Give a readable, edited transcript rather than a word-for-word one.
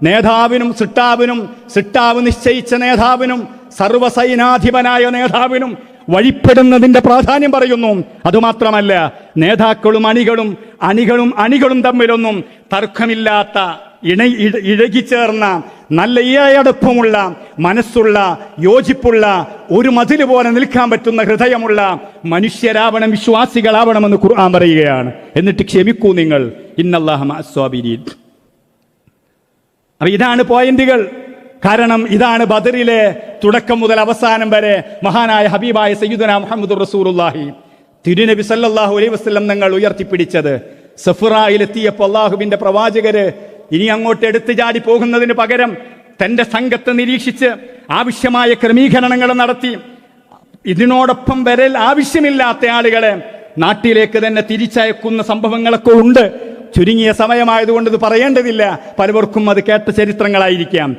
നേതാവിനും സിട്ടാവ് നിശ്ചയിച്ച നേതാവിനും സർവസൈനാധിപനായ നേതാവിനും വഴിപ്പെടുന്നതിന്റെ പ്രാധാന്യം പറയുന്നു. അതുമാത്രമല്ല, നേതാക്കളും അണികളും തമ്മിലൊന്നും തർക്കമില്ലാത്ത ഇഴകിച്ചേർന്ന നല്ല ഈയടുപ്പമുള്ള മനസ്സുള്ള യോജിപ്പുള്ള ഒരു മതിൽ പോലെ നിൽക്കാൻ പറ്റുന്ന ഹൃദയമുള്ള മനുഷ്യരാവണം, വിശ്വാസികളാവണമെന്ന് ഖുർആൻ പറയുകയാണ്. എന്നിട്ട് ക്ഷമിക്കൂ നിങ്ങൾ, ഇന്നല്ലാഹ മഅസ്സാബിരീൻ. അപ്പൊ ഇതാണ് പോയിന്റുകൾ. കാരണം ഇതാണ് ബദറിലെ തുടക്കം മുതൽ അവസാനം വരെ മഹാനായ ഹബീബായ സയ്യിദുനാ മുഹമ്മദുർ റസൂലുള്ളാഹി തിരുനബി സല്ലല്ലാഹു അലൈഹി വസല്ലം നിങ്ങൾ ഉയർത്തിപ്പിടിച്ചത്. സഫറായിലെത്തിയപ്പോൾ അള്ളാഹുവിന്റെ പ്രവാചകര് ഇനി അങ്ങോട്ട് എടുത്തു ചാടി പോകുന്നതിന് പകരം തന്റെ സംഘത്തെ നിരീക്ഷിച്ച് ആവശ്യമായ ക്രമീകരണങ്ങൾ നടത്തി ഇതിനോടൊപ്പം വരൽ ആവശ്യമില്ലാത്ത ആളുകളെ നാട്ടിലേക്ക് തന്നെ തിരിച്ചയക്കുന്ന സംഭവങ്ങളൊക്കെ ഉണ്ട്. ചുരുങ്ങിയ സമയമായതുകൊണ്ട് ഇത് പറയേണ്ടതില്ല, പലവർക്കും അത് കേട്ട ചരിത്രങ്ങളായിരിക്കാം.